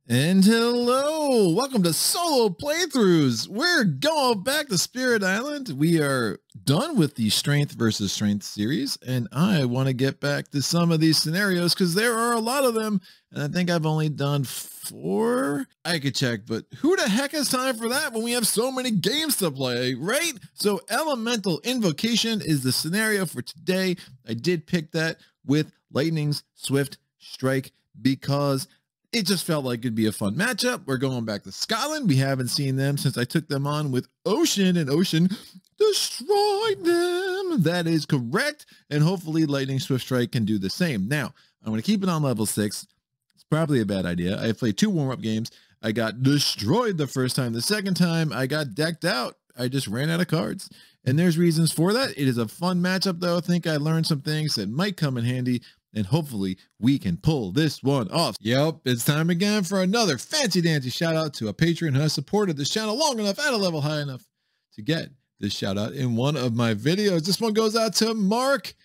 And hello, welcome to solo playthroughs. We're going back to Spirit Island. We are done with the strength versus strength series, and I want to get back to some of these scenarios because there are a lot of them, and I think I've only done 4. I could check, but who the heck has time for that when we have so many games to play, right? So Elemental Invocation is the scenario for today. I did pick that with Lightning's Swift Strike because it just felt like it'd be a fun matchup. We're going back to Scotland. We haven't seen them since I took them on with Ocean, and Ocean destroyed them. That is correct. And hopefully Lightning Swift Strike can do the same. Now, I'm going to keep it on level 6. It's probably a bad idea. I played 2 warm-up games. I got destroyed the first time. The second time, I got decked out. I just ran out of cards. And there's reasons for that. It is a fun matchup, though. I think I learned some things that might come in handy, and hopefully we can pull this one off. Yep, it's time again for another fancy dancy shout out to a patron who has supported this channel long enough at a level high enough to get this shout out in one of my videos. This one goes out to Mark.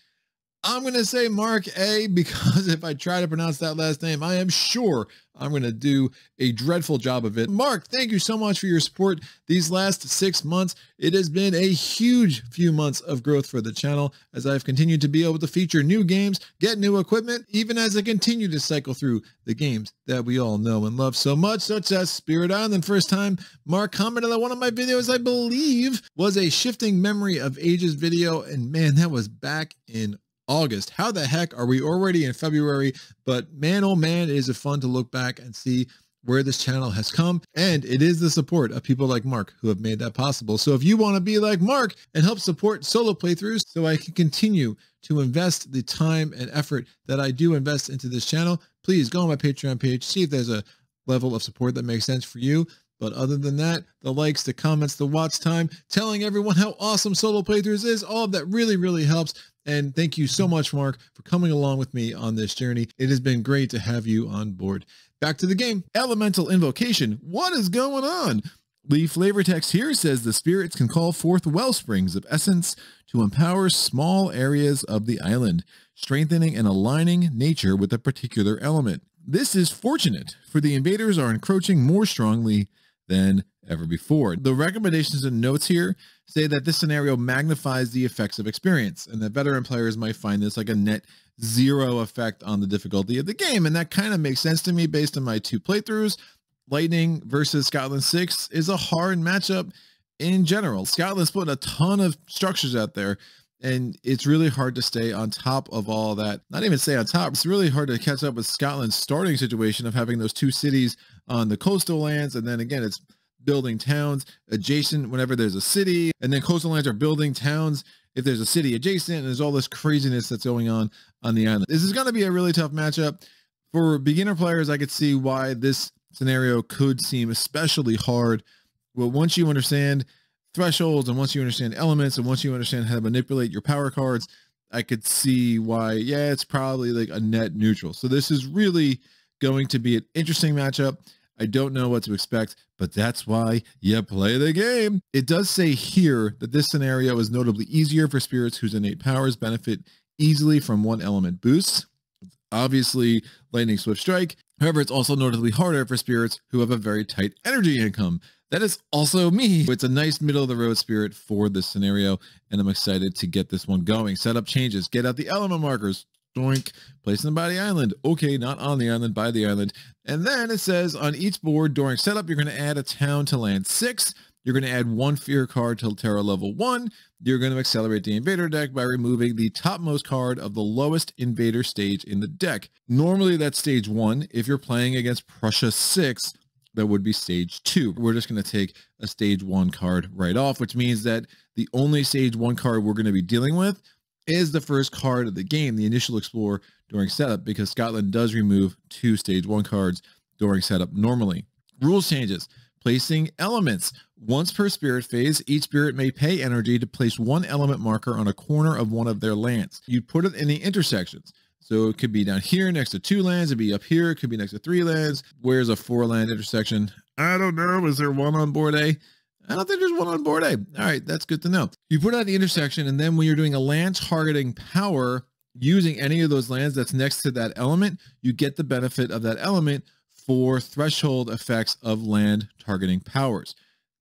I'm going to say Mark A because if I try to pronounce that last name, I am sure I'm going to do a dreadful job of it. Mark, thank you so much for your support these last 6 months. It has been a huge few months of growth for the channel as I've continued to be able to feature new games, get new equipment, even as I continue to cycle through the games that we all know and love so much, such as Spirit Island. First time Mark commented on one of my videos, I believe, was a Shifting Memory of Ages video, and man, that was back in August. How the heck are we already in February? But man, oh man, it is fun to look back and see where this channel has come. And it is the support of people like Mark who have made that possible. So if you want to be like Mark and help support solo playthroughs so I can continue to invest the time and effort that I do invest into this channel, please go on my Patreon page, see if there's a level of support that makes sense for you. But other than that, the likes, the comments, the watch time, telling everyone how awesome solo playthroughs is, all of that really, really helps. And thank you so much, Mark, for coming along with me on this journey. It has been great to have you on board. Back to the game. Elemental Invocation. What is going on? The flavor text here says the spirits can call forth well springs of essence to empower small areas of the island, strengthening and aligning nature with a particular element. This is fortunate, for the invaders are encroaching more strongly than ever before. The recommendations and notes here say that this scenario magnifies the effects of experience, and that veteran players might find this like a net 0 effect on the difficulty of the game. And that kind of makes sense to me based on my 2 playthroughs. Lightning versus Scotland 6 is a hard matchup in general. Scotland's put a ton of structures out there, and it's really hard to stay on top of all that. Not even stay on top. It's really hard to catch up with Scotland's starting situation of having those 2 cities on the coastal lands. And then again, it's building towns adjacent whenever there's a city. And then coastal lands are building towns if there's a city adjacent. And there's all this craziness that's going on the island. This is going to be a really tough matchup. For beginner players, I could see why this scenario could seem especially hard. But once you understand thresholds, and once you understand elements, and once you understand how to manipulate your power cards, I could see why, yeah, it's probably like a net neutral. So this is really going to be an interesting matchup. I don't know what to expect, but that's why you play the game. It does say here that this scenario is notably easier for spirits whose innate powers benefit easily from 1 element boosts. Obviously, Lightning Swift Strike. However, it's also notably harder for spirits who have a very tight energy income. That is also me. It's a nice middle of the road spirit for this scenario, and I'm excited to get this one going. Setup changes. Get out the element markers. Doink. Place them by the island. Okay, not on the island, by the island. And then it says on each board during setup, you're going to add a town to land 6. You're going to add 1 fear card to Terra level 1. You're going to accelerate the invader deck by removing the topmost card of the lowest invader stage in the deck. Normally that's stage 1. If you're playing against Prussia 6, that would be stage 2. We're just going to take a stage 1 card right off, which means that the only stage 1 card we're going to be dealing with is the first card of the game, the Initial Explorer, during setup, because Scotland does remove 2 stage 1 cards during setup normally. Rules changes. Placing elements. Once per spirit phase, each spirit may pay energy to place 1 element marker on a corner of one of their lands. You put it in the intersections. So it could be down here next to 2 lands. It'd be up here. It could be next to 3 lands. Where's a 4 land intersection? I don't know. Is there one on board A? I don't think there's one on board A. All right, that's good to know. You put it at the intersection, and then when you're doing a land targeting power using any of those lands that's next to that element, you get the benefit of that element for threshold effects of land targeting powers.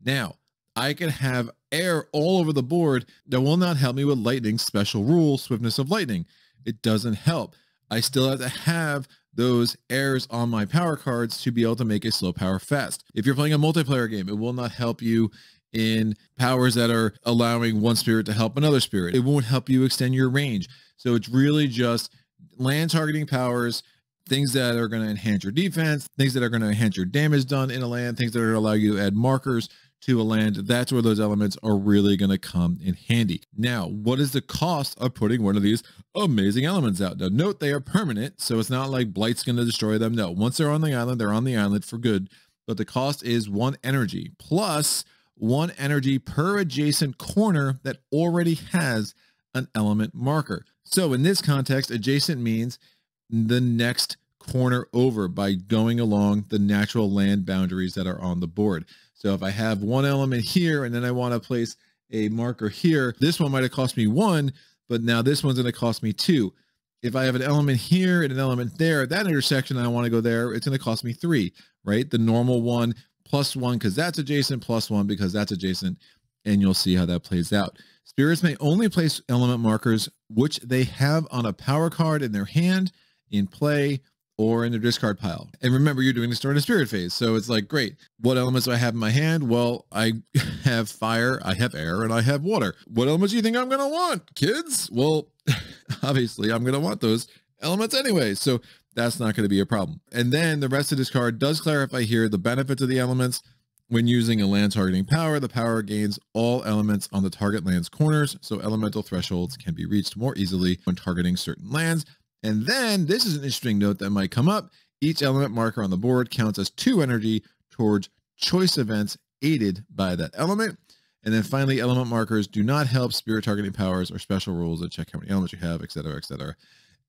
Now, I can have air all over the board that will not help me with lightning's special rule, Swiftness of Lightning. It doesn't help. I still have to have those airs on my power cards to be able to make a slow power fast. If you're playing a multiplayer game, it will not help you in powers that are allowing one spirit to help another spirit. It won't help you extend your range. So it's really just land targeting powers, things that are going to enhance your defense, things that are going to enhance your damage done in a land, things that are going to allow you to add markers to a land. That's where those elements are really going to come in handy. Now, what is the cost of putting one of these amazing elements out? Now, note they are permanent, so it's not like Blight's going to destroy them. No, once they're on the island for good. But the cost is 1 energy plus 1 energy per adjacent corner that already has an element marker. So in this context, adjacent means the next corner over by going along the natural land boundaries that are on the board. So if I have 1 element here and then I want to place a marker here, this one might have cost me 1, but now this one's going to cost me 2. If I have an element here and an element there, at that intersection, I want to go there, it's going to cost me 3, right? The normal 1 plus 1 because that's adjacent, plus 1 because that's adjacent, and you'll see how that plays out. Spirits may only place element markers which they have on a power card in their hand, in play, or in their discard pile. And remember, you're doing this during a spirit phase. So it's like, great, what elements do I have in my hand? Well, I have fire, I have air, and I have water. What elements do you think I'm going to want, kids? Well, obviously, I'm going to want those elements anyway. So that's not going to be a problem. And then the rest of this card does clarify here the benefits of the elements. When using a land targeting power, the power gains all elements on the target land's corners, so elemental thresholds can be reached more easily when targeting certain lands. And then, this is an interesting note that might come up, each element marker on the board counts as 2 energy towards choice events aided by that element. And then finally, element markers do not help spirit targeting powers or special rules that check how many elements you have, etc., etc.,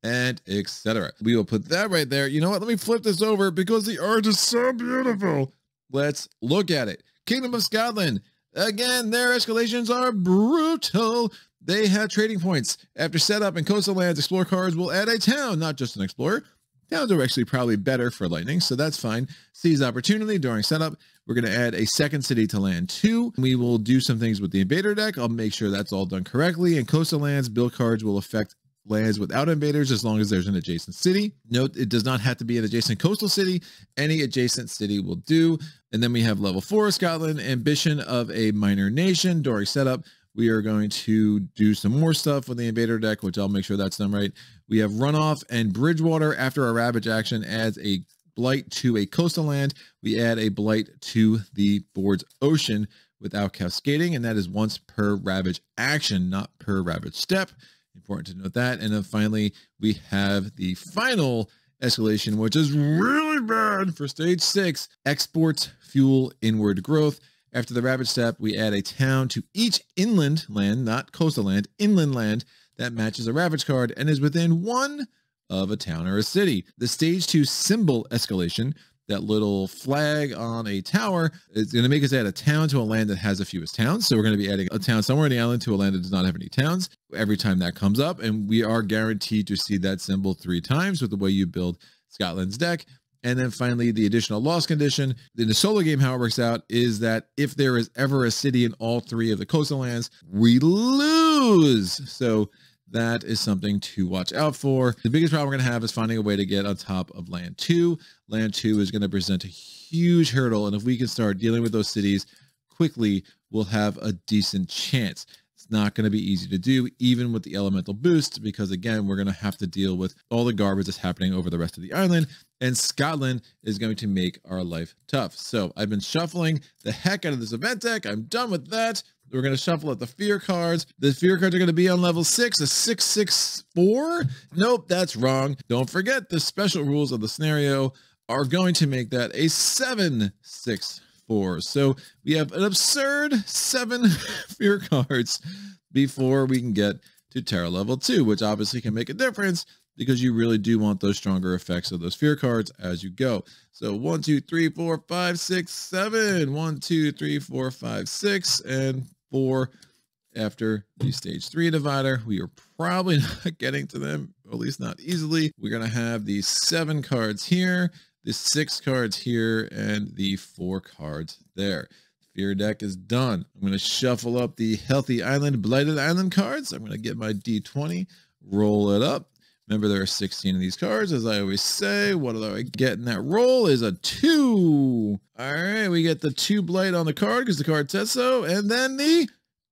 and etc. We will put that right there. You know what? Let me flip this over because the art is so beautiful. Let's look at it. Kingdom of Scotland. Again, their escalations are brutal. They have trading points. After setup and coastal lands, explore cards will add a town, not just an explorer. Towns are actually probably better for lightning, so that's fine. Seize opportunity during setup. We're going to add a second city to land 2. We will do some things with the invader deck. I'll make sure that's all done correctly. And coastal lands, build cards will affect lands without invaders as long as there's an adjacent city. Note, it does not have to be an adjacent coastal city. Any adjacent city will do. And then we have level 4 of Scotland, ambition of a minor nation. During setup, we are going to do some more stuff with the invader deck, which I'll make sure that's done right. We have runoff and Bridgewater. After a ravage action adds a blight to a coastal land, we add a blight to the board's ocean without cascading, and that is once per ravage action, not per ravage step. Important to note that. And then finally, we have the final escalation, which is really bad for stage 6, exports fuel inward growth. After the ravage step, we add a town to each inland land, not coastal land, inland land that matches a ravage card and is within 1 of a town or a city. The stage 2 symbol escalation, that little flag on a tower, is going to make us add a town to a land that has the fewest towns. So we're going to be adding a town somewhere in the island to a land that does not have any towns every time that comes up. And we are guaranteed to see that symbol 3 times with the way you build Scotland's deck. And then finally, the additional loss condition. In the solo game, how it works out is that if there is ever a city in all 3 of the coastal lands, we lose. So that is something to watch out for. The biggest problem we're going to have is finding a way to get on top of land 2. Land 2 is going to present a huge hurdle. And if we can start dealing with those cities quickly, we'll have a decent chance. It's not going to be easy to do, even with the elemental boost, because again, we're going to have to deal with all the garbage that's happening over the rest of the island. And Scotland is going to make our life tough. So I've been shuffling the heck out of this event deck. I'm done with that. We're going to shuffle out the fear cards. The fear cards are going to be on level 6, a 6/6/4. Nope, that's wrong. Don't forget the special rules of the scenario are going to make that a 7/6/4. So we have an absurd 7 fear cards before we can get to Terra level 2, which obviously can make a difference because you really do want those stronger effects of those fear cards as you go. So 1, 2, 3, 4, 5, 6, 7. 1, 2, 3, 4, 5, 6, and 4 after the stage 3 divider. We are probably not getting to them, or at least not easily. We're going to have these 7 cards here. the 6 cards here and the 4 cards there. Fear deck is done. I'm going to shuffle up the Healthy Island, Blighted Island cards. I'm going to get my D20, roll it up. Remember, there are 16 of these cards, as I always say. What do I get in that roll is a 2. All right, we get the 2 blight on the card because the card says so. And then the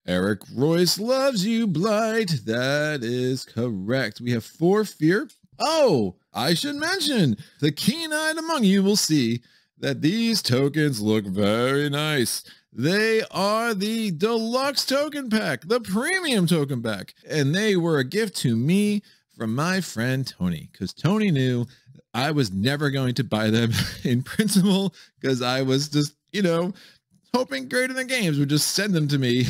Eric Royce loves you blight. That is correct. We have 4 fear. Oh, I should mention, the keen-eyed among you will see that these tokens look very nice. They are the deluxe token pack, the premium token pack, and they were a gift to me from my friend Tony, because Tony knew I was never going to buy them in principle, because I was just, you know, hoping Great in the Games would just send them to me,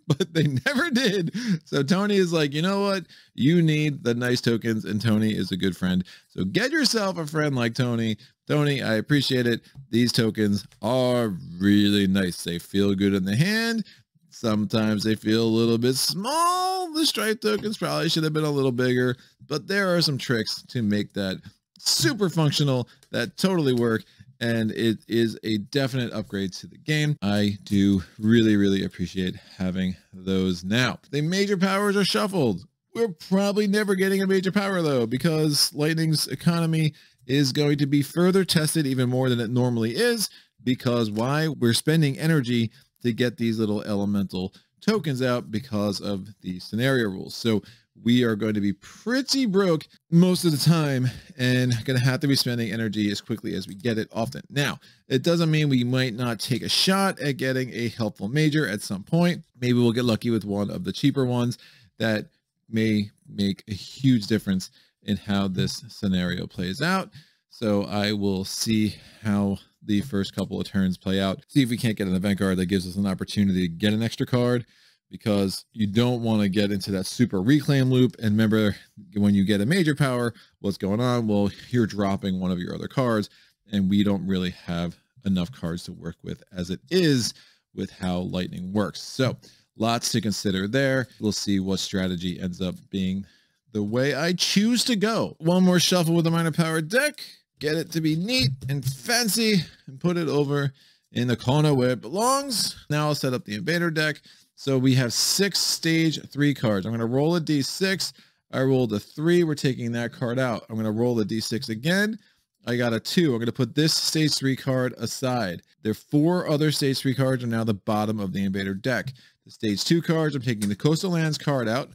but they never did. So Tony is like, you know what? You need the nice tokens, and Tony is a good friend. So get yourself a friend like Tony. Tony, I appreciate it. These tokens are really nice. They feel good in the hand. Sometimes they feel a little bit small. The stripe tokens probably should have been a little bigger, but there are some tricks to make that super functional that totally work. And it is a definite upgrade to the game. I do really, really appreciate having those now. The major powers are shuffled. We're probably never getting a major power though, because Lightning's economy is going to be further tested even more than it normally is, because why? We're spending energy to get these little elemental tokens out because of the scenario rules. So we are going to be pretty broke most of the time and going to have to be spending energy as quickly as we get it often. Now, it doesn't mean we might not take a shot at getting a helpful major at some point. Maybe we'll get lucky with one of the cheaper ones that may make a huge difference in how this scenario plays out. So I will see how the first couple of turns play out. See if we can't get an event card that gives us an opportunity to get an extra card, because you don't want to get into that super reclaim loop. And remember, when you get a major power, what's going on? Well, you're dropping one of your other cards, and we don't really have enough cards to work with as it is with how Lightning works. So lots to consider there. We'll see what strategy ends up being the way I choose to go. One more shuffle with a minor power deck. Get it to be neat and fancy and put it over in the corner where it belongs. Now I'll set up the invader deck. So we have 6 stage 3 cards. I'm going to roll a d6. I rolled a 3. We're taking that card out. I'm going to roll a d6 again. I got a 2. I'm going to put this stage 3 card aside. There are 4 other stage 3 cards are now the bottom of the invader deck. The stage 2 cards, I'm taking the coastal lands card out.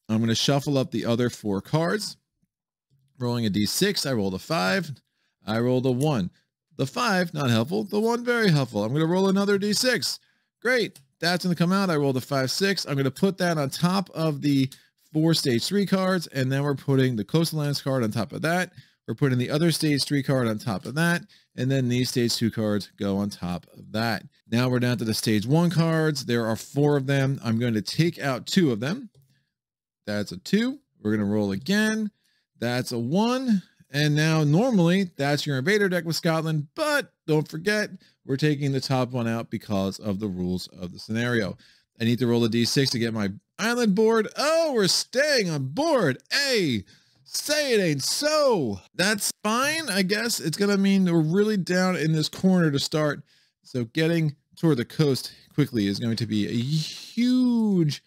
I'm going to shuffle up the other 4 cards. Rolling a d6. I rolled a 5. I rolled a 1. The 5, not helpful. The 1, very helpful. I'm going to roll another d6. Great. That's going to come out. I rolled a 5, 6. I'm going to put that on top of the 4 stage 3 cards. And then we're putting the coastal lands card on top of that. We're putting the other stage 3 card on top of that. And then these stage 2 cards go on top of that. Now we're down to the stage 1 cards. There are 4 of them. I'm going to take out 2 of them. That's a 2. We're going to roll again. That's a 1. And now normally that's your invader deck with Scotland, but don't forget, we're taking the top one out because of the rules of the scenario. I need to roll a d6 to get my island board. Oh, we're staying on board. Hey, say it ain't so. That's fine, I guess. It's going to mean we're really down in this corner to start. So getting toward the coast quickly is going to be a huge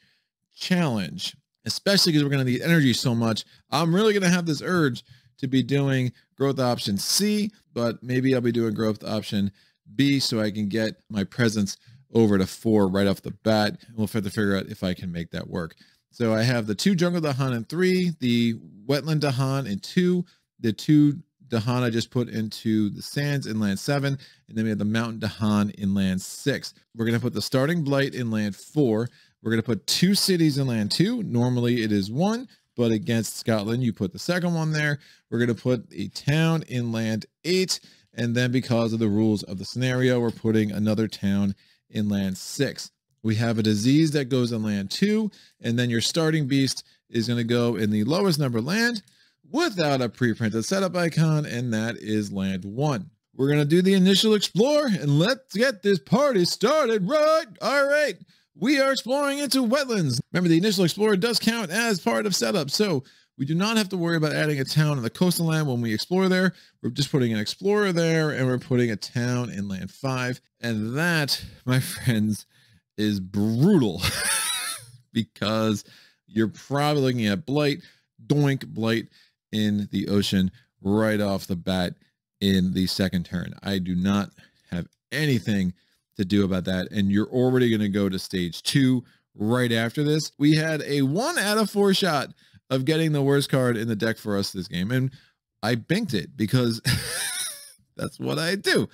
challenge, especially because we're going to need energy so much. I'm really going to have this urge to be doing growth option C, but maybe I'll be doing growth option B so I can get my presence over to 4 right off the bat. We'll have to figure out if I can make that work. So I have the 2 jungle dahan in 3, the wetland dahan in 2, the 2 dahan I just put into the sands in land 7, and then we have the mountain dahan in land 6. We're going to put the starting blight in land 4. We're going to put 2 cities in land 2. Normally it is 1. But against Scotland, you put the second one there. We're going to put a town in land 8. And then because of the rules of the scenario, we're putting another town in land 6. We have a disease that goes in land 2. And then your starting beast is going to go in the lowest number land without a pre-printed setup icon. And that is land 1. We're going to do the initial explore and let's get this party started right. All right. We are exploring into wetlands. Remember, the initial explorer does count as part of setup. So We do not have to worry about adding a town in the coastal land when we explore there. We're just putting an explorer there, and we're putting a town in land 5. And that, my friends, is brutal because you're probably looking at blight, doink, blight in the ocean right off the bat in the second turn. I do not have anything to do about that, and you're already going to go to stage 2 right after this. We had a 1 out of 4 shot of getting the worst card in the deck for us this game, and I banked it because that's what I do.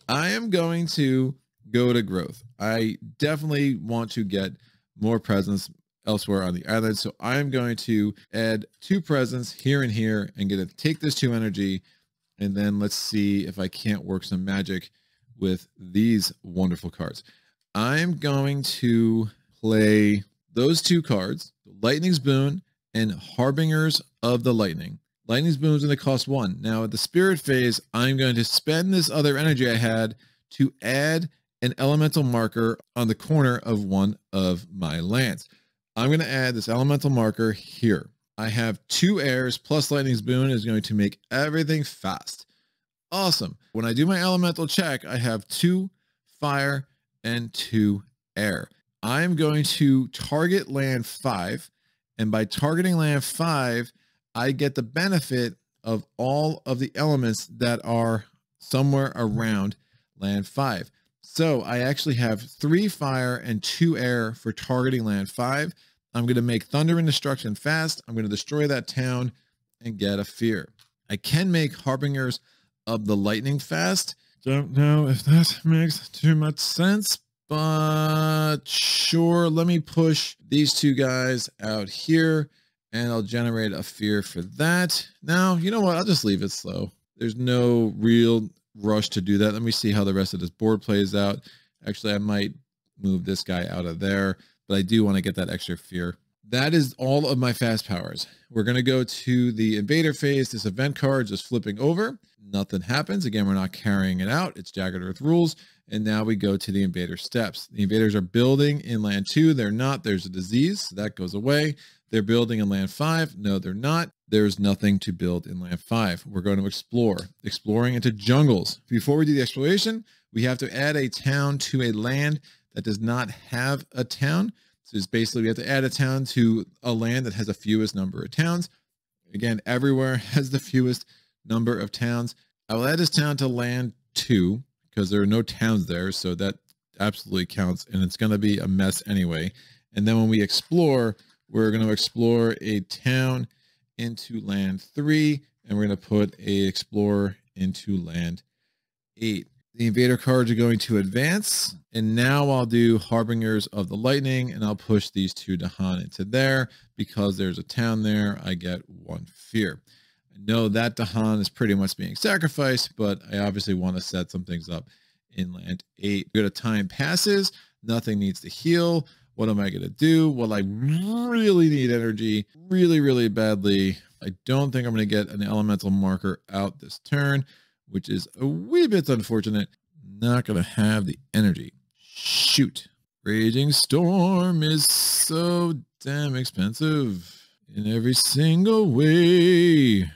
I am going to go to growth. I definitely want to get more presence elsewhere on the island, so I'm going to add 2 presence here and here and get to take this 2 energy, and then let's see if I can't work some magic with these wonderful cards. I'm going to play those 2 cards, Lightning's Boon and Harbingers of the Lightning. Lightning's Boon is going to cost 1. Now at the spirit phase, I'm going to spend this other energy I had to add an elemental marker on the corner of one of my lands. I'm going to add this elemental marker here. I have 2 airs plus Lightning's Boon is going to make everything fast. Awesome. When I do my elemental check, I have 2 fire and 2 air. I'm going to target land 5, and by targeting land 5, I get the benefit of all of the elements that are somewhere around land 5. So I actually have 3 fire and 2 air for targeting land 5. I'm going to make thunder and destruction fast. I'm going to destroy that town and get a fear. I can make Harbingers of the Lightning fast. Don't know if that makes too much sense, but sure. Let me push these 2 guys out here and I'll generate a fear for that. Now, you know what? I'll just leave it slow. There's no real rush to do that. Let me see how the rest of this board plays out. Actually, I might move this guy out of there, but I do want to get that extra fear. That is all of my fast powers. We're going to go to the invader phase. This event card just flipping over. Nothing happens. Again, we're not carrying it out. It's Jagged Earth rules. And now we go to the invader steps. The invaders are building in land 2. They're not. There's a disease. So that goes away. They're building in land 5. No, they're not. There's nothing to build in land 5. We're going to explore. Exploring into jungles. Before we do the exploration, we have to add a town to a land that does not have a town. So it's basically we have to add a town to a land that has the fewest number of towns. Again, everywhere has the fewest number of towns. I will add this town to land 2 because there are no towns there. So that absolutely counts. And it's going to be a mess anyway. And then when we explore, we're going to explore a town into land 3. And we're going to put a explorer into land 8. The invader cards are going to advance, and now I'll do Harbingers of the Lightning, and I'll push these 2 dahan into there. Because there's a town there, I get 1 fear. I know that dahan is pretty much being sacrificed, but I obviously want to set some things up in land 8. Go to time passes, nothing needs to heal. What am I going to do? Well, I really need energy really, really badly. I don't think I'm going to get an elemental marker out this turn, which is a wee bit unfortunate. Not going to have the energy. Shoot. Raging Storm is so damn expensive in every single way.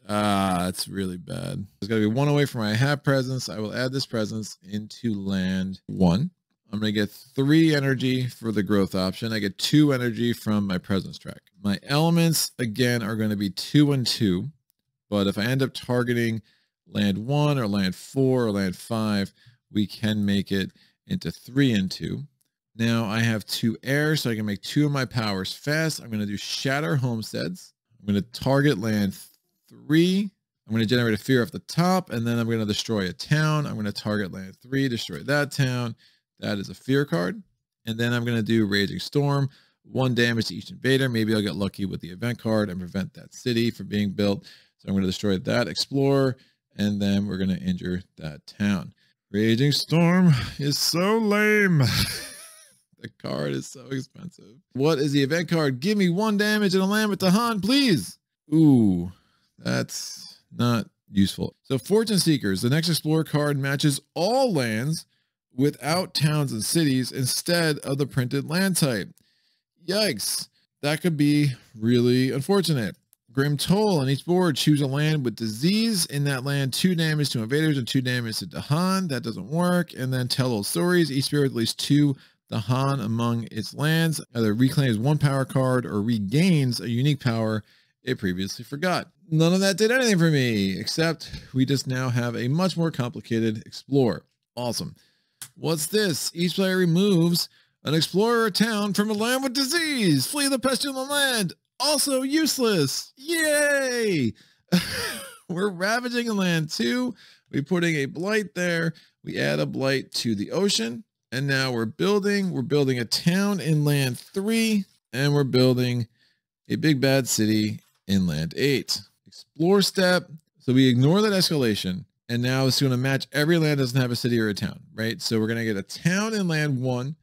It's really bad. There's got to be 1 away from my half presence. I will add this presence into land 1. I'm going to get 3 energy for the growth option. I get 2 energy from my presence track. My elements, again, are going to be 2 and 2. But if I end up targeting land 1 or land 4 or land 5, we can make it into 3 and 2. Now I have 2 air, so I can make 2 of my powers fast. I'm going to do Shatter Homesteads. I'm going to target land 3. I'm going to generate a fear off the top, and then I'm going to destroy a town. I'm going to target land 3, destroy that town. That is a fear card. And then I'm going to do Raging Storm. 1 damage to each invader. Maybe I'll get lucky with the event card and prevent that city from being built. So I'm going to destroy that explorer. And then we're going to injure that town. Raging Storm is so lame. The card is so expensive. What is the event card? Give me 1 damage and a land with dahan, please. Ooh, that's not useful. So Fortune Seekers, the next Explorer card matches all lands without towns and cities instead of the printed land type. Yikes. That could be really unfortunate. Grim Toll. On each board, choose a land with disease. In that land, 2 damage to invaders and 2 damage to dahan. That doesn't work. And then tell old stories. Each spirit at least 2 dahan among its lands. Either reclaims 1 power card or regains a unique power it previously forgot. None of that did anything for me, except we just now have a much more complicated Explore. Awesome. What's this? Each player removes an explorer or town from a land with disease. Flee the pestilent land. Also useless. Yay! We're ravaging a land too. We're putting a blight there. We add a blight to the ocean. And now we're building a town in land 3. And we're building a big bad city in land 8. Explore step. So we ignore that escalation. And now it's going to match every land that doesn't have a city or a town, right? So we're going to get a town in land 1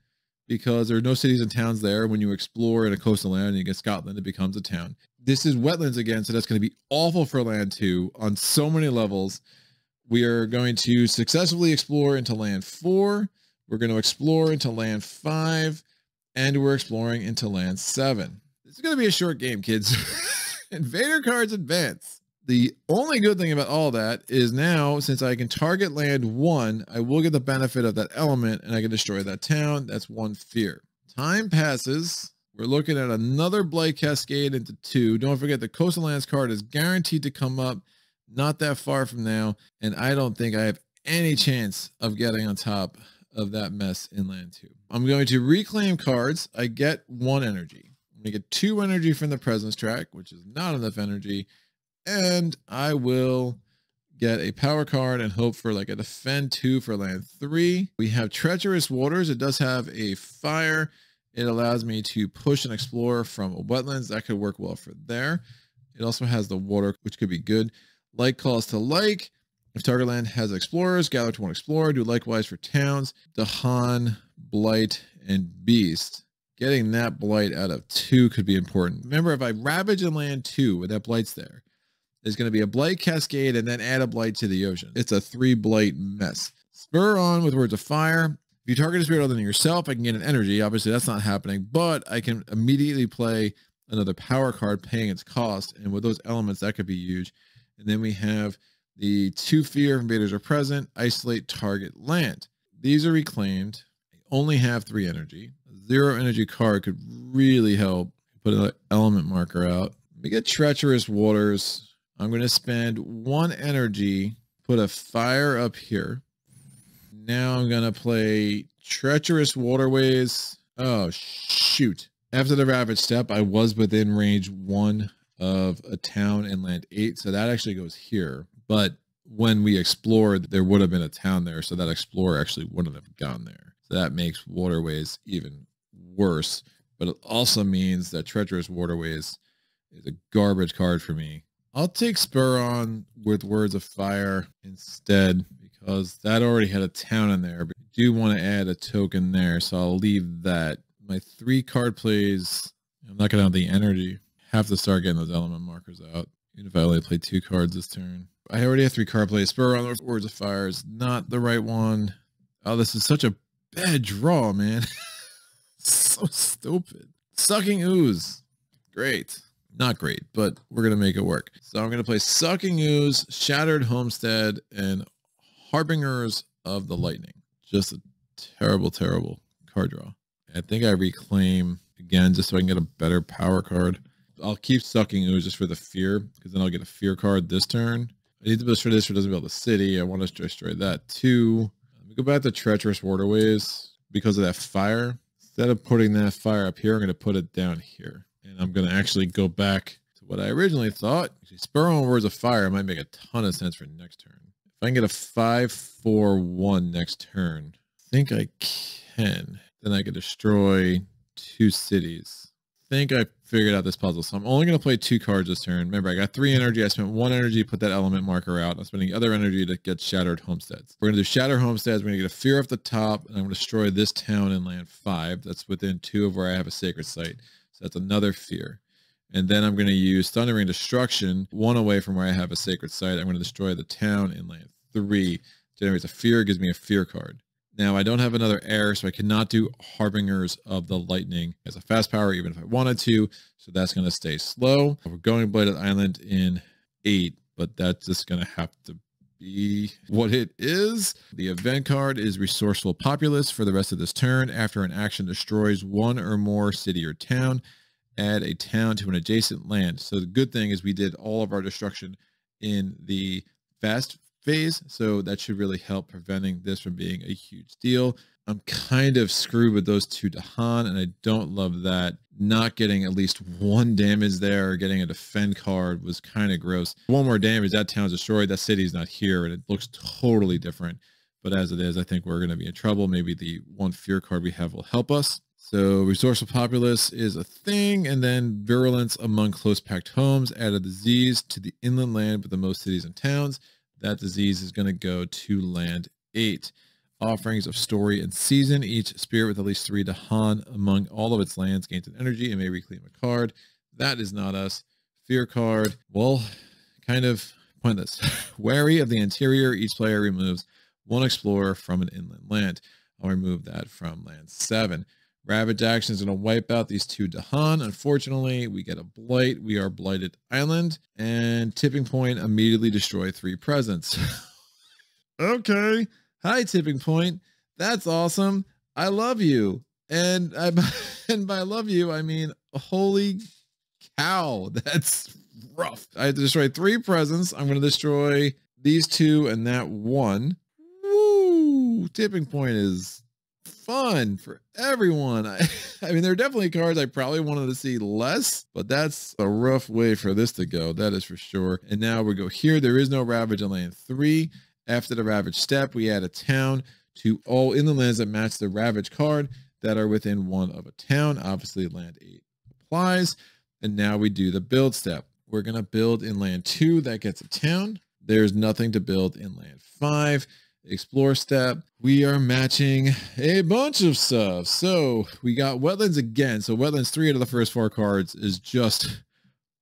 because there are no cities and towns there. When you explore in a coastal land and you get Scotland, it becomes a town. This is wetlands again, so that's going to be awful for land 2 on so many levels. We are going to successfully explore into land 4. We're going to explore into land 5. And we're exploring into land 7. This is going to be a short game, kids. Invader cards advance. The only good thing about all that is now, since I can target land 1, I will get the benefit of that element and I can destroy that town. That's 1 fear. Time passes. We're looking at another blight cascade into 2. Don't forget the coastal lands card is guaranteed to come up not that far from now. And I don't think I have any chance of getting on top of that mess in land 2. I'm going to reclaim cards. I get 1 energy. I'm going to get 2 energy from the presence track, which is not enough energy. And I will get a power card and hope for like a defend 2 for land 3. We have treacherous waters. It does have a fire. It allows me to push an explorer from a wetlands. That could work well for there. It also has the water, which could be good. Like calls to like. If target land has explorers, gather to 1 explorer. Do likewise for towns. dahan, blight, and beast. Getting that blight out of 2 could be important. Remember, if I ravage in land 2 with that blight's there, there's going to be a blight cascade and then add a blight to the ocean. It's a 3 blight mess. Spur on with words of fire. If you target a spirit other than yourself, I can get an energy. Obviously, that's not happening, but I can immediately play another power card paying its cost. And with those elements, that could be huge. And then we have the 2 fear invaders are present. Isolate target land. These are reclaimed. I only have 3 energy. A 0 energy card could really help. Put an element marker out. We get treacherous waters. I'm going to spend 1 energy, put a fire up here. Now I'm going to play treacherous waterways. Oh, shoot. After the ravage step, I was within range 1 of a town in land 8. So that actually goes here. But when we explored, there would have been a town there. So that explorer actually wouldn't have gone there. So that makes waterways even worse. But it also means that treacherous waterways is a garbage card for me. I'll take Spur on with Words of Fire instead because that already had a town in there. But I do want to add a token there, so I'll leave that. My 3 card plays, I'm not going to have the energy. Have to start getting those element markers out, even if I only play 2 cards this turn. I already have 3 card plays. Spur on Words of Fire is not the right one. Oh, this is such a bad draw, man. So stupid. Sucking Ooze. Great. Not great, but we're going to make it work. So I'm going to play Sucking Ooze, Shattered Homestead, and Harbingers of the Lightning. Just a terrible, terrible card draw. I think I reclaim again just so I can get a better power card. I'll keep Sucking Ooze just for the fear, because then I'll get a fear card this turn. I need to destroy this for doesn't build a city. I want to destroy that too. Let me go back to Treacherous Waterways because of that fire. Instead of putting that fire up here, I'm going to put it down here. And I'm going to actually go back to what I originally thought. Actually, Spur on Words of Fire might make a ton of sense for next turn. If I can get a 5/4/1 next turn, I think I can. Then I could destroy 2 cities. I think I figured out this puzzle. So I'm only going to play 2 cards this turn. Remember, I got 3 energy. I spent 1 energy to put that element marker out. I'm spending other energy to get Shattered Homesteads. We're going to do Shattered Homesteads. We're going to get a fear off the top. And I'm going to destroy this town in land 5. That's within 2 of where I have a sacred site. So that's another fear. And then I'm going to use Thundering Destruction, 1 away from where I have a sacred site. I'm going to destroy the town in land 3. Generates a fear, gives me a fear card. Now, I don't have another air, so I cannot do Harbingers of the Lightning as a fast power, even if I wanted to. So that's going to stay slow. We're going Blighted Island in 8, but that's just going to have to be what it is. The event card is Resourceful Populace for the rest of this turn. After an action destroys one or more city or town, add a town to an adjacent land. So the good thing is we did all of our destruction in the fast phase, so that should really help preventing this from being a huge deal. I'm kind of screwed with those 2 dahan, and I don't love that. Not getting at least 1 damage there or getting a defend card was kind of gross. 1 more damage, that town's destroyed, that city's not here, and it looks totally different. But as it is, I think we're going to be in trouble. Maybe the 1 fear card we have will help us. So Resourceful Populace is a thing, and then Virulence among close packed homes. Add a disease to the inland land with the most cities and towns. That disease is going to go to land 8. Offerings of story and season. Each spirit with at least 3 dahan among all of its lands gains an energy and may reclaim a card. That is not us. Fear card. Well, kind of pointless. Wary of the interior. Each player removes 1 explorer from an inland land. I'll remove that from land 7. Ravage action is going to wipe out these 2 dahan. Unfortunately, we get a blight. We are Blighted Island. And Tipping Point immediately destroy 3 presents. Okay. Hi, Tipping Point. That's awesome. I love you. And by love you, I mean, holy cow. That's rough. I have to destroy 3 presents. I'm going to destroy these 2 and that 1. Woo! Tipping Point is fun for everyone. I mean, there are definitely cards I probably wanted to see less, but that's a rough way for this to go. That is for sure. And now we go here. There is no Ravage in land 3. After the Ravage step, we add a town to all inland lands that match the Ravage card that are within 1 of a town. Obviously, land 8 applies. And now we do the build step. We're going to build in land 2. That gets a town. There's nothing to build in land 5. Explore step. We are matching a bunch of stuff. So we got wetlands again. So wetlands 3 out of the first 4 cards is just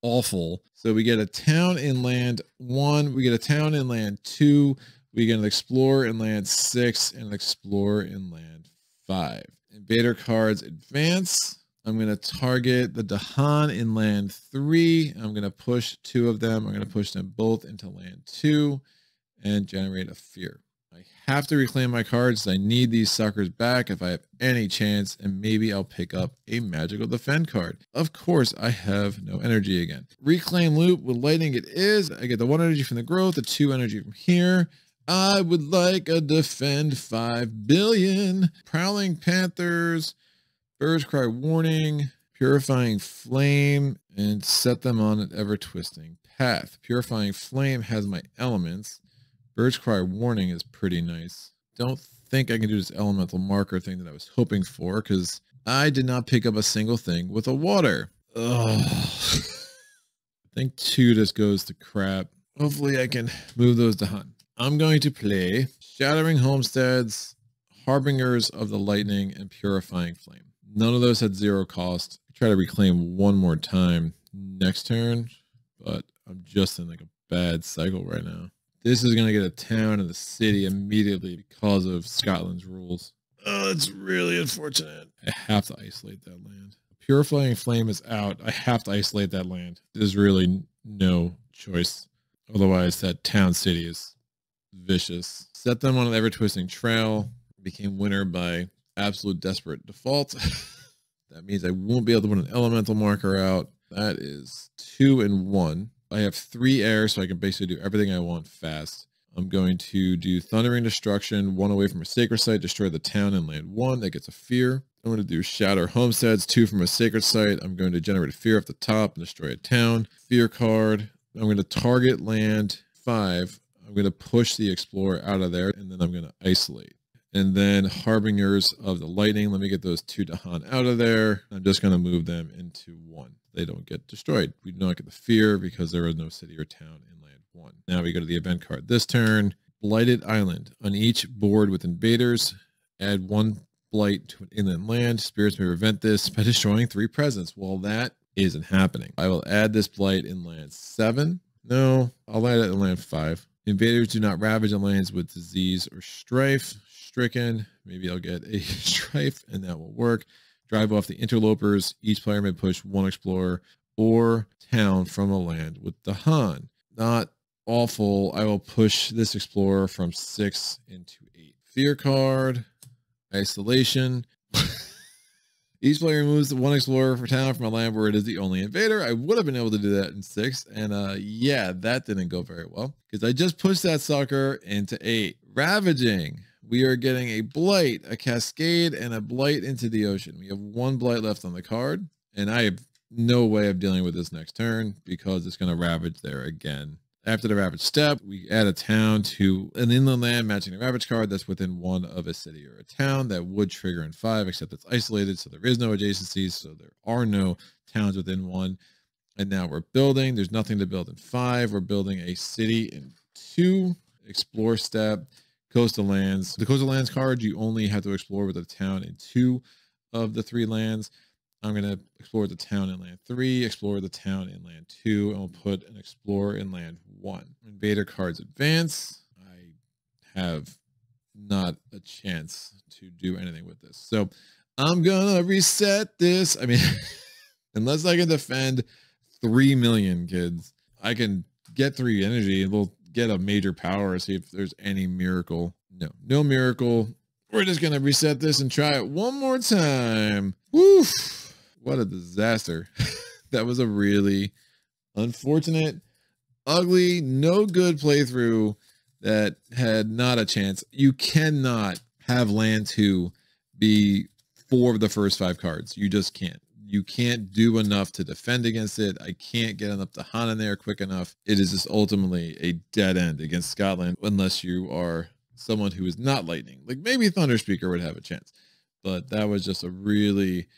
awful. So we get a town in land 1. We get a town in land 2. We get an explorer in land 6 and an explorer in land 5. Invader cards advance. I'm going to target the dahan in land 3. I'm going to push 2 of them. I'm going to push them both into land 2 and generate a fear. I have to reclaim my cards. I need these suckers back if I have any chance, and maybe I'll pick up a magical defend card. Of course, I have no energy again. Reclaim loop with lightning it is. I get the 1 energy from the growth, the 2 energy from here. I would like a defend 5 billion. Prowling Panthers, Birds Cry Warning, Purifying Flame, and set them on an ever-twisting path. Purifying Flame has my elements. Birds Cry Warning is pretty nice. Don't think I can do this elemental marker thing that I was hoping for, because I did not pick up a single thing with a water. Ugh. I think 2 just goes to crap. Hopefully I can move those to hunt. I'm going to play Shattering Homesteads, Harbingers of the Lightning, and Purifying Flame. None of those had 0 cost. I try to reclaim 1 more time next turn, but I'm just in like a bad cycle right now. This is going to get a town and the city immediately because of Scotland's rules. Oh, it's really unfortunate. I have to isolate that land. Purifying Flame is out. I have to isolate that land. There's really no choice. Otherwise, that town city is vicious. Set them on an ever-twisting trail. Became winner by absolute desperate default. That means I won't be able to put an elemental marker out. That is 2 and 1. I have 3 air, so I can basically do everything I want fast. I'm going to do Thundering Destruction, 1 away from a Sacred Site, destroy the town in land 1. That gets a fear. I'm going to do Shatter Homesteads, 2 from a Sacred Site. I'm going to generate a fear off the top and destroy a town. Fear card. I'm going to target land 5. I'm going to push the Explorer out of there, and then I'm going to isolate. And then Harbingers of the Lightning. Let me get those 2 dahan out of there. I'm just going to move them into 1. They don't get destroyed. We do not get the fear because there is no city or town in land 1. Now we go to the event card this turn. Blighted Island. On each board with invaders, add 1 blight to an inland land. Spirits may prevent this by destroying 3 presents. Well, that isn't happening. I will add this blight in land 7. No, I'll add it in land 5. Invaders do not ravage on lands with disease or strife. stricken. Maybe I'll get a strife and that will work. Drive off the interlopers. Each player may push one explorer or town from a land with dahan. Not awful. I will push this explorer from 6 into 8. Fear card. Isolation. Each player removes one explorer for town from a land where it is the only invader. I would have been able to do that in 6. And yeah, that didn't go very well because I just pushed that sucker into 8. Ravaging. We are getting a blight, a cascade, and a blight into the ocean. We have 1 blight left on the card, and I have no way of dealing with this next turn because it's going to ravage there again. After the ravage step, we add a town to an inland land matching the ravage card that's within 1 of a city or a town. That would trigger in 5, except it's isolated, so there is no adjacencies, so there are no towns within 1. And now we're building. There's nothing to build in 5. We're building a city in 2. Explore step. Coastal lands. The coastal lands card, you only have to explore with a town in 2 of the 3 lands. I'm going to explore the town in land 3, explore the town in land 2, and we'll put an explorer in land 1. Invader cards advance. I have not a chance to do anything with this. So I'm going to reset this. I mean, unless I can defend 3 million kids, I can get 3 energy and we'll get a major power, see if there's any miracle. No miracle. We're just going to reset this and try it one more time. Woof. What a disaster. That was a really unfortunate, ugly, no good playthrough that had not a chance. You cannot have land 2 be 4 of the first 5 cards. You just can't. You can't do enough to defend against it. I can't get enough dahan in there quick enough. It is just ultimately a dead end against Scotland unless you are someone who is not lightning. Like maybe Thunder Speaker would have a chance, but that was just a really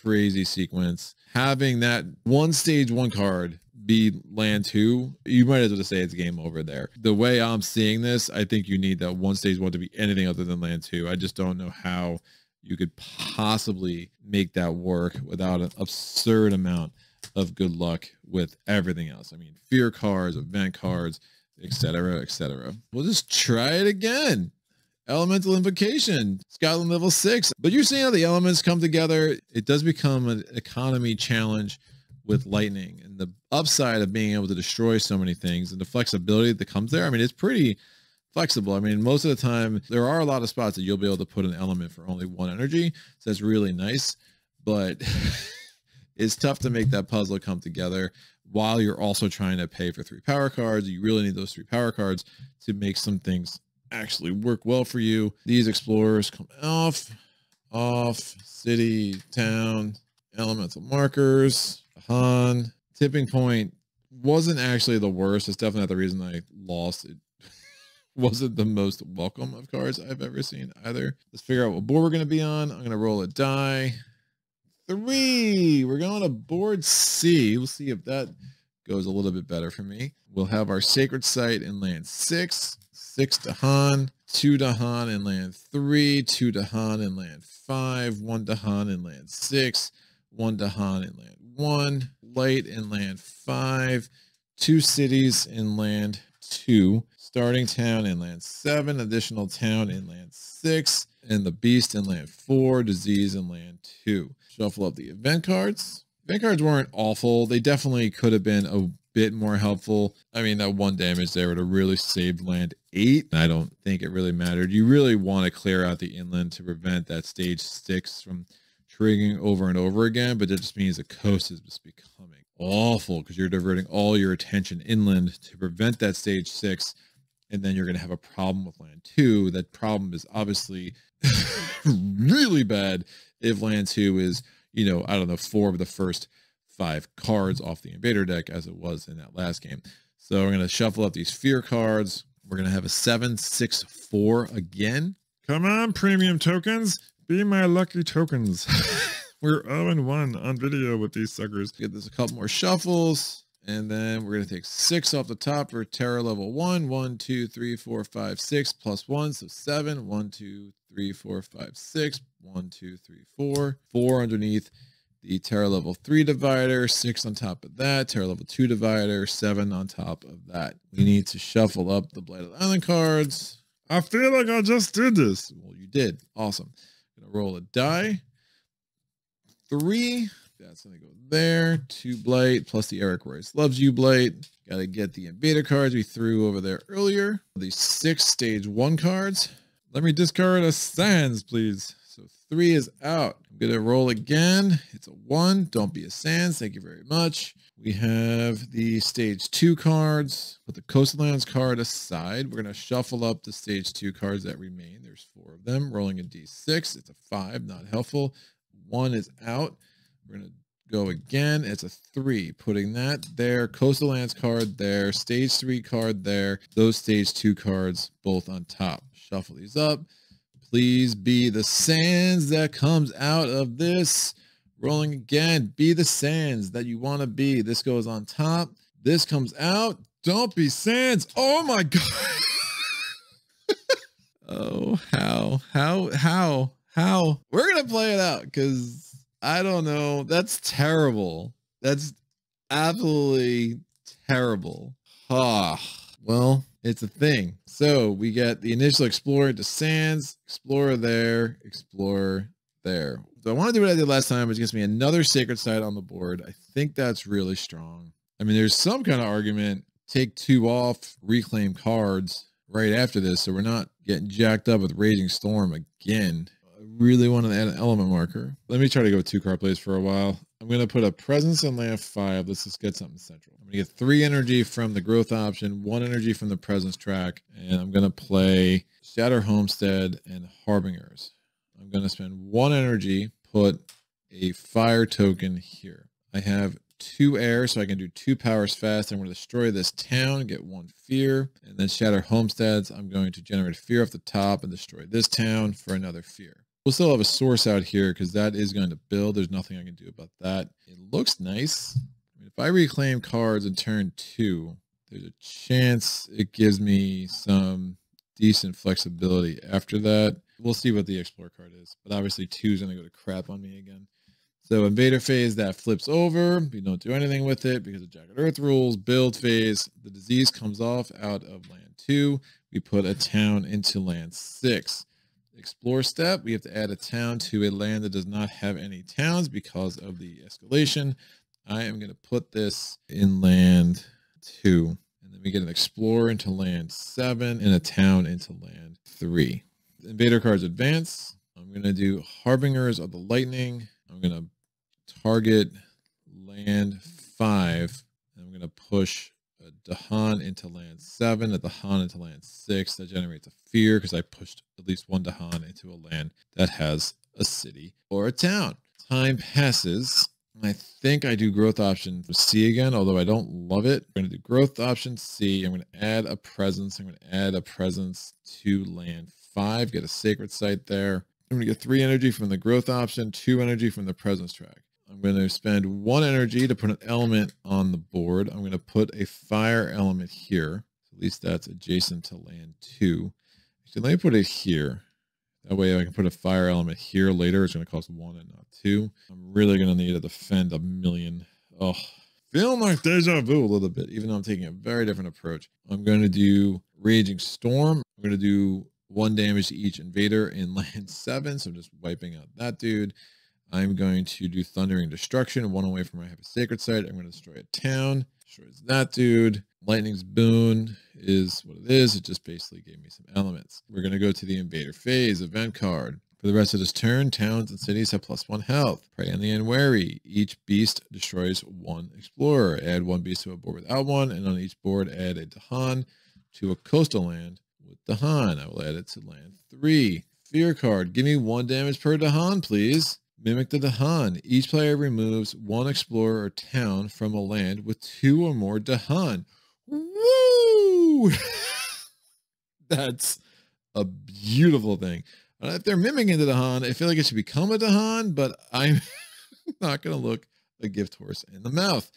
crazy sequence. Having that stage 1 card be land 2, you might as well just say it's game over there. The way I'm seeing this, I think you need that stage 1 to be anything other than land 2. I just don't know how you could possibly make that work without an absurd amount of good luck with everything else. I mean, fear cards, event cards, etc., etc. We'll just try it again. Elemental Invocation, Scotland level 6. But you're seeing how the elements come together. It does become an economy challenge with lightning, and the upside of being able to destroy so many things and the flexibility that comes there. I mean, it's pretty flexible. I mean, most of the time there are a lot of spots that you'll be able to put an element for only 1 energy. So that's really nice, but it's tough to make that puzzle come together while you're also trying to pay for 3 power cards. You really need those 3 power cards to make some things actually work well for you. These explorers come off, city, town, elemental markers, dahan. Tipping point wasn't actually the worst. It's definitely not the reason I lost. It wasn't the most welcome of cards I've ever seen either. Let's figure out what board we're going to be on. I'm going to roll a die. 3. We're going to board C. We'll see if that goes a little bit better for me. We'll have our sacred site in land 6. 6 dahan, 2 dahan in land 3, 2 dahan in land 5, 1 dahan in land 6, 1 dahan in land 1, light in land 5, 2 cities in land 2, starting town in land 7, additional town in land 6, and the beast in land 4, disease in land 2. Shuffle up the event cards. Event cards weren't awful. They definitely could have been a bit more helpful. I mean, that 1 damage there would have really saved land 8. I don't think it really mattered. You really want to clear out the inland to prevent that stage 6 from triggering over and over again, but that just means the coast is just becoming awful because you're diverting all your attention inland to prevent that stage 6, and then you're going to have a problem with land 2. That problem is obviously really bad if land 2 is, you know, I don't know, 4 of the first 5 cards off the invader deck as it was in that last game. So we're going to shuffle up these fear cards. We're going to have a 7-6-4 again. Come on, premium tokens. Be my lucky tokens. We're 0-1 on video with these suckers. Get this a couple more shuffles. And then we're going to take 6 off the top for terror level 1. 1, 2, 3, 4, 5, 6 plus 1. So 7. 1, 2, 3, 4, 5, 6. 1, 2, 3, 4. 4 underneath the terror level 3 divider, 6 on top of that, terror level 2 divider, 7 on top of that. We need to shuffle up the Blighted Island cards. I feel like I just did this. Well, you did. Awesome. Gonna roll a die. 3. That's gonna go there. 2 blight plus the Eric Royce loves you blight. Gotta get the invader cards we threw over there earlier. The 6 stage 1 cards. Let me discard a Sands, please. So 3 is out. I'm gonna roll again. It's a 1. Don't be a Sands. Thank you very much. We have the stage 2 cards. Put the Coastal Lands card aside. We're gonna shuffle up the stage 2 cards that remain. There's 4 of them. Rolling a d6. It's a 5. Not helpful. 1 is out. We're going to go again. It's a 3. Putting that there. Coastal Lands card there. Stage 3 card there. Those stage 2 cards both on top. Shuffle these up. Please be the Sands that comes out of this. Rolling again. Be the Sands that you want to be. This goes on top. This comes out. Don't be Sands. Oh my God. Oh, how? We're going to play it out because I don't know. That's terrible. That's absolutely terrible. Well, it's a thing. So we get the initial Explorer to Sands, Explorer there, Explorer there. So I want to do what I did last time, which gives me another Sacred Site on the board. I think that's really strong. I mean, there's some kind of argument. Take 2 off, reclaim cards right after this, so we're not getting jacked up with Raging Storm again. I really want to add an element marker. Let me try to go 2 card plays for a while. I'm going to put a presence in land 5. Let's just get something central. I'm going to get 3 energy from the growth option, 1 energy from the presence track, and I'm going to play Shatter Homestead and Harbingers. I'm going to spend 1 energy, put a fire token here. I have 2 air, so I can do 2 powers fast. I'm going to destroy this town, get 1 fear, and then Shatter Homesteads. I'm going to generate fear off the top and destroy this town for another fear. We'll still have a source out here because that is going to build. There's nothing I can do about that. It looks nice. I mean, if I reclaim cards in turn 2, there's a chance it gives me some decent flexibility after that. We'll see what the Explorer card is, but obviously 2 is going to go to crap on me again. So invader phase, that flips over. We don't do anything with it because of Jagged Earth rules. Build phase, the disease comes off out of land 2. We put a town into land 6. Explore step, we have to add a town to a land that does not have any towns because of the escalation. I am going to put this in land 2. And then we get an explorer into land 7 and a town into land 3. Invader cards advance. I'm going to do Harbingers of the Lightning. I'm going to target land 5. And I'm going to push a dahan into land 7, a dahan into land 6. That generates a fear because I pushed at least 1 dahan into a land that has a city or a town. Time passes. I think I do growth option C again, although I don't love it. I'm going to do growth option C. I'm going to add a presence. I'm going to add a presence to land 5, get a sacred site there. I'm going to get 3 energy from the growth option, 2 energy from the presence track. I'm going to spend 1 energy to put an element on the board. I'm going to put a fire element here. At least that's adjacent to land 2. Actually, let me put it here. That way I can put a fire element here later. It's going to cost 1 and not 2. I'm really going to need to defend 1,000,000. Oh, feeling like deja vu a little bit, even though I'm taking a very different approach. I'm going to do Raging Storm. I'm going to do 1 damage to each invader in land 7. So I'm just wiping out that dude. I'm going to do Thundering Destruction, 1 away from where I have a sacred site. I'm going to destroy a town. Destroys that dude. Lightning's Boon is what it is. It just basically gave me some elements. We're going to go to the invader phase event card. For the rest of this turn, towns and cities have +1 health. Prey on the Unwary. Each beast destroys 1 explorer. Add 1 beast to a board without 1, and on each board add a dahan to a coastal land with dahan. I will add it to land 3. Fear card. Give me 1 damage per dahan, please. Mimic the dahan. Each player removes 1 explorer or town from a land with 2 or more dahan. Woo! That's a beautiful thing. If they're mimicking the dahan, I feel like it should become a dahan, but I'm not going to look a gift horse in the mouth.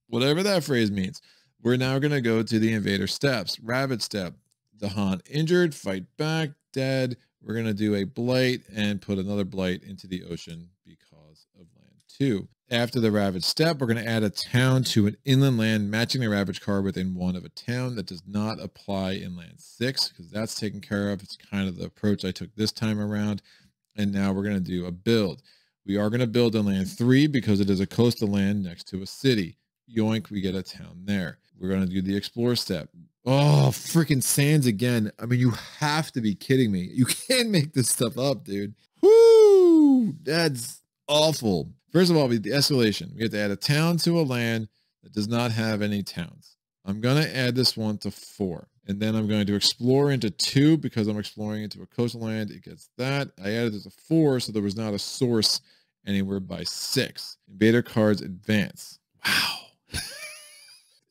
Whatever that phrase means. We're now going to go to the invader steps. Rabbit step. Dahan injured, fight back, dead. We're going to do a blight and put another blight into the ocean because of land 2. After the Ravage step, we're going to add a town to an inland land, matching the Ravage card within 1 of a town. That does not apply in land 6 because that's taken care of. It's kind of the approach I took this time around. And now we're going to do a build. We are going to build in land 3 because it is a coastal land next to a city. Yoink, we get a town there. We're going to do the explore step. Oh, freaking sands again. I mean, you have to be kidding me. You can't make this stuff up, dude. Woo! That's awful. First of all, the escalation. We have to add a town to a land that does not have any towns. I'm going to add this one to 4. And then I'm going to explore into 2 because I'm exploring into a coastal land. It gets that. I added it to 4, so there was not a source anywhere by 6. Invader cards advance. Wow.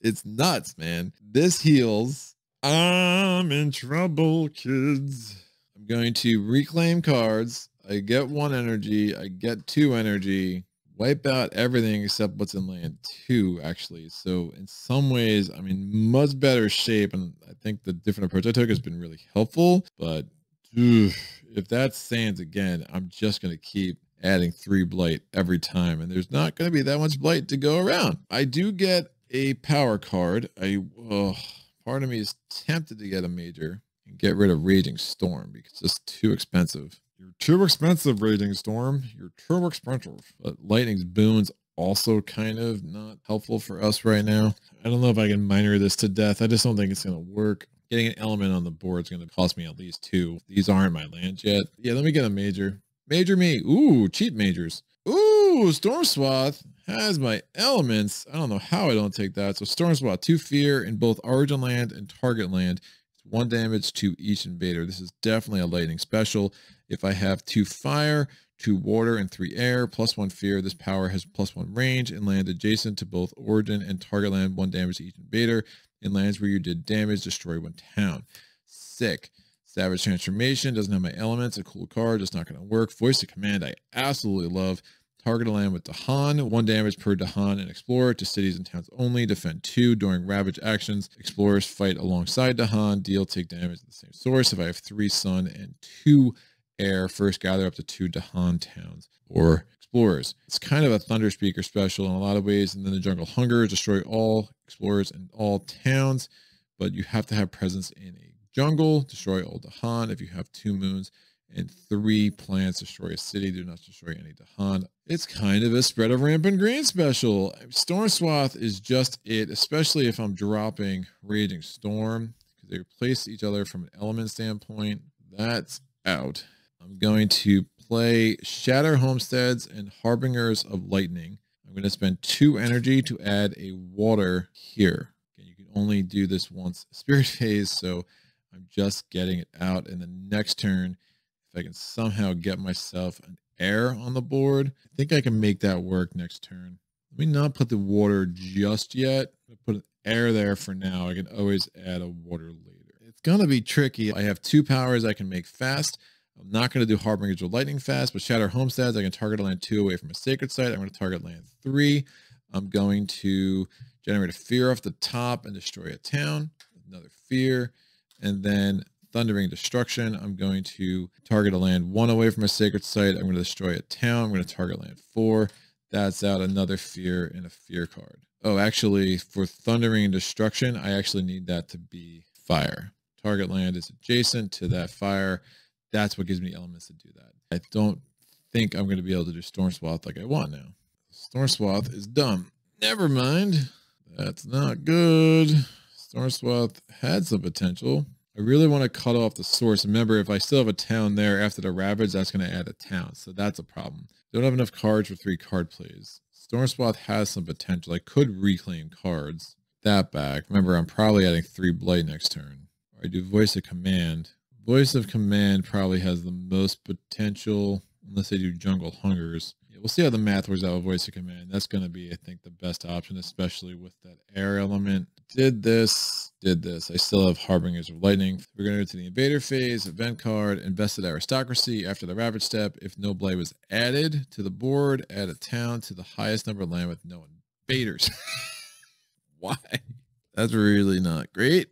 It's nuts, man. This heals. I'm in trouble, kids. I'm going to reclaim cards. I get 1 energy. I get 2 energy. Wipe out everything except what's in land 2, actually. So in some ways, I'm in much better shape. And I think the different approach I took has been really helpful. But if that sands again, I'm just going to keep adding 3 blight every time. And there's not going to be that much blight to go around. I do get a power card. Part of me is tempted to get a major and get rid of Raging Storm because it's just too expensive. You're too expensive, Raging Storm. You're too expensive. But Lightning's Boon's also kind of not helpful for us right now. I don't know if I can minor this to death. I just don't think it's going to work. Getting an element on the board is going to cost me at least 2. These aren't my lands yet. Yeah, let me get a major. Major me. Ooh, cheap majors. Ooh, Storm Swath has my elements. I don't know how I don't take that. So Storm Swath, 2 fear in both origin land and target land. It's 1 damage to each invader. This is definitely a lightning special. If I have 2 fire, 2 water, and 3 air, +1 fear, this power has +1 range in land adjacent to both origin and target land, 1 damage to each invader. In lands where you did damage, destroy 1 town. Sick. Savage Transformation doesn't have my elements. A cool card, just not going to work. Voice of Command, I absolutely love. Target a land with dahan, 1 damage per dahan and explorer to cities and towns only. Defend 2 during ravage actions. Explorers fight alongside dahan. Take damage at the same source. If I have 3 sun and 2 air, first gather up to 2 dahan towns or explorers. It's kind of a thunder speaker special in a lot of ways. And then the jungle hunger, destroy all explorers and all towns, but you have to have presence in a jungle. Destroy all dahan. If you have 2 moons and 3 plants, destroy a city. Do not destroy any dahan. It's kind of a spread of rampant green special. Storm Swath is just it, especially if I'm dropping Raging Storm, because they replace each other from an element standpoint. That's out. I'm going to play Shatter Homesteads and Harbingers of Lightning. I'm going to spend 2 energy to add a water here. Okay, you can only do this once Spirit Phase, so I'm just getting it out. And the next turn, if I can somehow get myself an air on the board, I think I can make that work next turn. Let me not put the water just yet. I'll put an air there for now. I can always add a water later. It's going to be tricky. I have 2 powers I can make fast. I'm not going to do Harbingers of Lightning fast, but Shatter Homesteads, I can target a land 2 away from a sacred site. I'm going to target land 3. I'm going to generate a fear off the top and destroy a town. Another fear. And then Thundering Destruction. I'm going to target a land 1 away from a sacred site. I'm going to destroy a town. I'm going to target land 4. That's out. Another fear and a fear card. Oh, actually, for Thundering Destruction, I actually need that to be fire. Target land is adjacent to that fire. That's what gives me elements to do that. I don't think I'm going to be able to do Storm Swath like I want now. Storm Swath is dumb. Never mind. That's not good. Storm Swath had some potential. I really want to cut off the source. Remember, if I still have a town there after the Ravage, that's going to add a town. So that's a problem. Don't have enough cards for 3 card plays. Storm Swath has some potential. I could reclaim cards. That back. Remember, I'm probably adding 3 blight next turn. Or I do Voice of Command. Voice of Command probably has the most potential, unless I do Jungle Hungers. Yeah, we'll see how the math works out with Voice of Command. That's going to be, I think, the best option, especially with that air element. Did this. I still have Harbingers of Lightning. We're going to go to the Invader phase, event card, Invested Aristocracy. After the Ravage step, if no blight was added to the board, add a town to the highest number of land with no invaders. Why? That's really not great.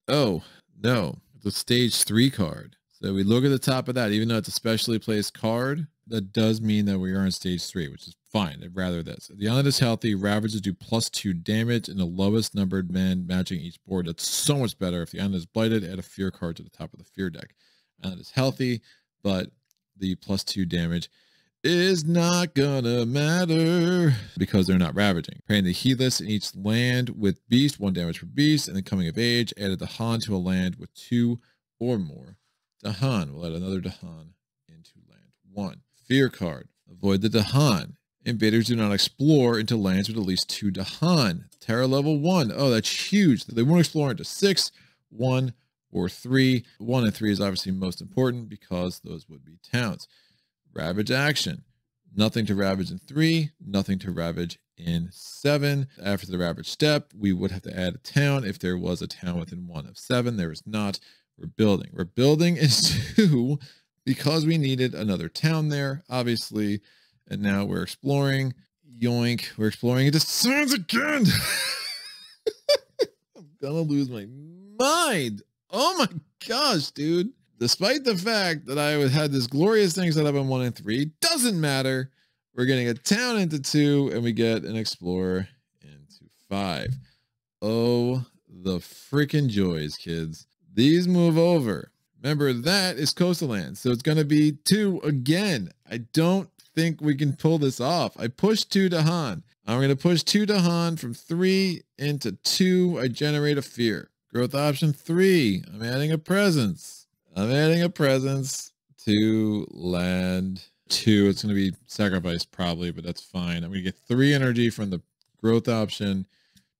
Oh, no. The stage 3 card. So we look at the top of that, even though it's a specially placed card, that does mean that we are on stage 3, which is fine. I'd rather this. If the island is healthy, Ravagers do +2 damage and the lowest numbered men matching each board. That's so much better. If the island is blighted, add a fear card to the top of the fear deck. Island is healthy, but the +2 damage is not gonna matter because they're not ravaging. Paying the heedless in each land with beast, 1 damage per beast, and then coming of age, added the dahan to a land with 2 or more dahan. We'll add another dahan into land 1. Fear card. Avoid the dahan. Invaders do not explore into lands with at least 2 dahan. Terror level 1. Oh, that's huge. They won't explore into 6, 1, or 3. 1 and 3 is obviously most important because those would be towns. Ravage action. Nothing to ravage in 3, nothing to ravage in 7. After the ravage step, we would have to add a town if there was a town within 1 of 7. There is not. We're building. We're building in 2 because we needed another town there, obviously. And now we're exploring. Yoink. We're exploring into towns again. I'm gonna lose my mind. Oh my gosh, dude. Despite the fact that I had this glorious thing set up on 1 and 3, doesn't matter. We're getting a town into 2, and we get an explorer into 5. Oh, the freaking joys, kids. These move over. Remember, that is coastal land, so it's going to be 2 again. I don't think we can pull this off. I pushed 2 dahan. I'm going to push 2 dahan from 3 into 2. I generate a fear. Growth option 3. I'm adding a presence. I'm adding a presence to land 2. It's going to be sacrificed probably, but that's fine. I'm going to get 3 energy from the growth option,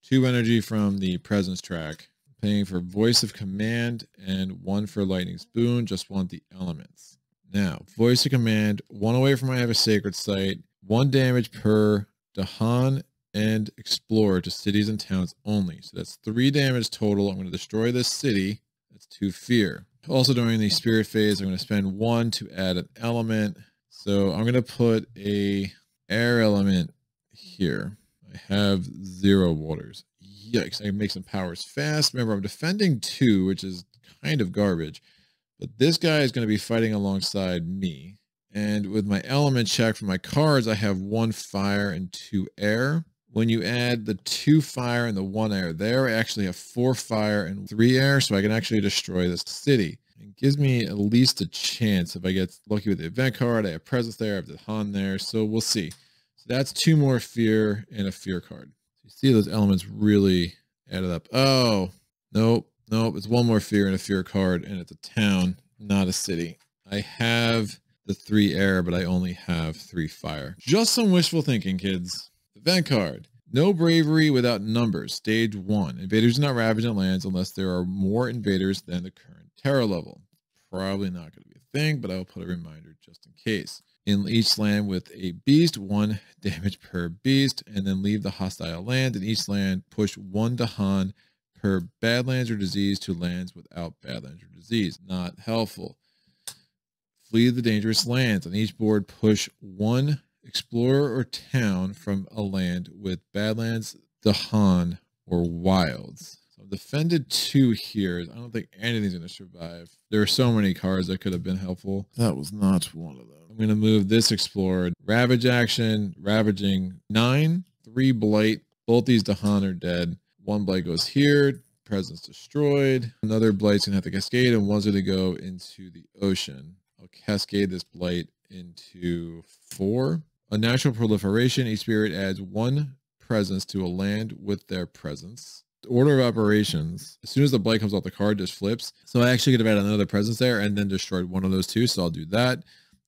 2 energy from the presence track, paying for voice of command and 1 for lightning spoon. Just want the elements. Now, voice of command, 1 away from I have a sacred site, 1 damage per dahan and explorer to cities and towns only. So that's 3 damage total. I'm going to destroy this city. That's 2 fear. Also during the spirit phase, I'm going to spend 1 to add an element. So I'm going to put a air element here. I have 0 waters. Yikes, I can make some powers fast. Remember, I'm defending 2, which is kind of garbage. But this guy is going to be fighting alongside me. And with my element check for my cards, I have 1 fire and 2 air. When you add the 2 fire and the 1 air there, I actually have 4 fire and 3 air, so I can actually destroy this city. It gives me at least a chance if I get lucky with the event card. I have presence there, I have the dahan there, so we'll see. So that's 2 more fear and a fear card. So you see those elements really added up. Oh, nope, it's 1 more fear and a fear card, and it's a town, not a city. I have the 3 air, but I only have 3 fire. Just some wishful thinking, kids. Event card. No bravery without numbers. Stage 1. Invaders do not ravage on lands unless there are more invaders than the current terror level. Probably not going to be a thing, but I'll put a reminder just in case. In each land with a beast, 1 damage per beast, and then leave the hostile land. In each land, push 1 dahan per badlands or disease to lands without badlands or disease. Not helpful. Flee the dangerous lands. On each board, push 1 explorer or town from a land with badlands, dahan, or wilds. So I've defended 2 here. I don't think anything's going to survive. There are so many cards that could have been helpful. That was not one of them. I'm going to move this explorer. Ravage action, ravaging 9, 3 blight. Both these dahan are dead. 1 blight goes here. Presence destroyed. Another blight's going to have to cascade, and 1's going to go into the ocean. I'll cascade this blight into 4. A natural proliferation. Each spirit adds 1 presence to a land with their presence. The order of operations. As soon as the blight comes off the card, just flips. So I actually could have added another presence there and then destroyed 1 of those 2. So I'll do that.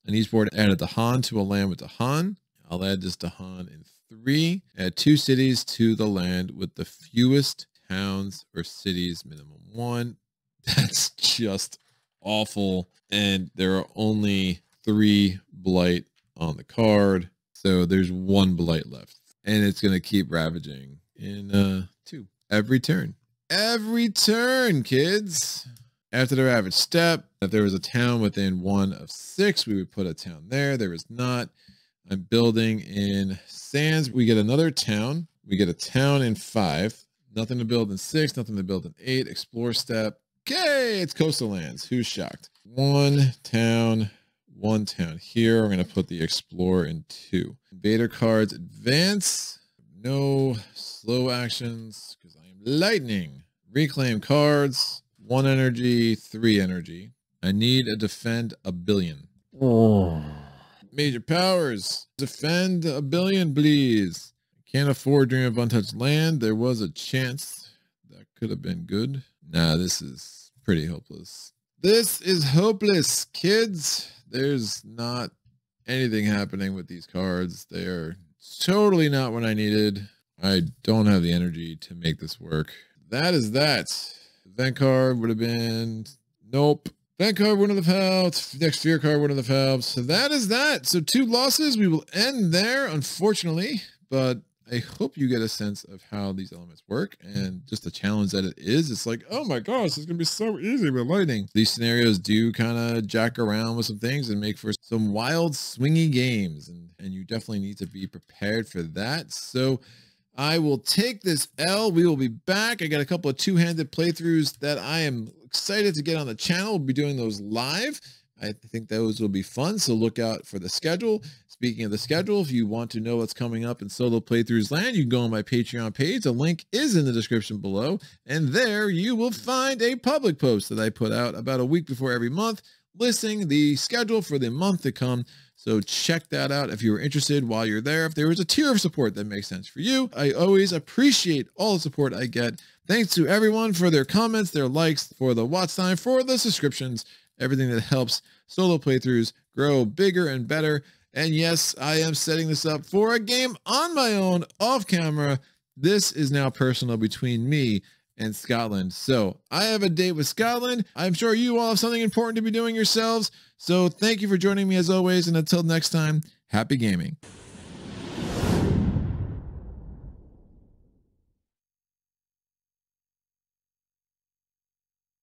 And each board added dahan to a land with dahan. I'll add this dahan in 3. Add 2 cities to the land with the fewest towns or cities, minimum 1. That's just awful. And there are only 3 blight on the card. So there's 1 blight left. And it's going to keep ravaging in 2. Every turn. Every turn, kids. After the ravage step, if there was a town within 1 of 6, we would put a town there. There is not. I'm building in sands. We get another town. We get a town in 5. Nothing to build in 6. Nothing to build in 8. Explore step. Okay, it's coastal lands. Who's shocked? 1 town, 1 town here. I'm going to put the explorer in 2. Invader cards advance. No slow actions because I am lightning. Reclaim cards. 1 energy, 3 energy. I need a defend a billion. Oh. Major powers. Defend a billion, please. Can't afford Dream of Untouched Land. There was a chance that could have been good. Nah, this is pretty hopeless. This is hopeless, kids. There's not anything happening with these cards. They are totally not what I needed. I don't have the energy to make this work. That is that. Event card would have been... Nope. Event card wouldn't have helped. Next fear card wouldn't have helped. So that is that. So 2 losses. We will end there, unfortunately. But I hope you get a sense of how these elements work and just the challenge that it is. It's like, oh my gosh, it's going to be so easy with lightning. These scenarios do kind of jack around with some things and make for some wild, swingy games. And you definitely need to be prepared for that. So I will take this L. We will be back. I got a couple of 2-handed playthroughs that I am excited to get on the channel. We'll be doing those live. I think those will be fun, so look out for the schedule. Speaking of the schedule, if you want to know what's coming up in Solo Playthroughs Land, you can go on my Patreon page. The link is in the description below, and there you will find a public post that I put out about a week before every month, listing the schedule for the month to come. So check that out if you're interested while you're there. If there is a tier of support that makes sense for you, I always appreciate all the support I get. Thanks to everyone for their comments, their likes, for the watch time, for the subscriptions, everything that helps Solo Playthroughs grow bigger and better. And yes, I am setting this up for a game on my own, off camera. This is now personal between me and Scotland. So I have a date with Scotland. I'm sure you all have something important to be doing yourselves. So thank you for joining me as always. And until next time, happy gaming.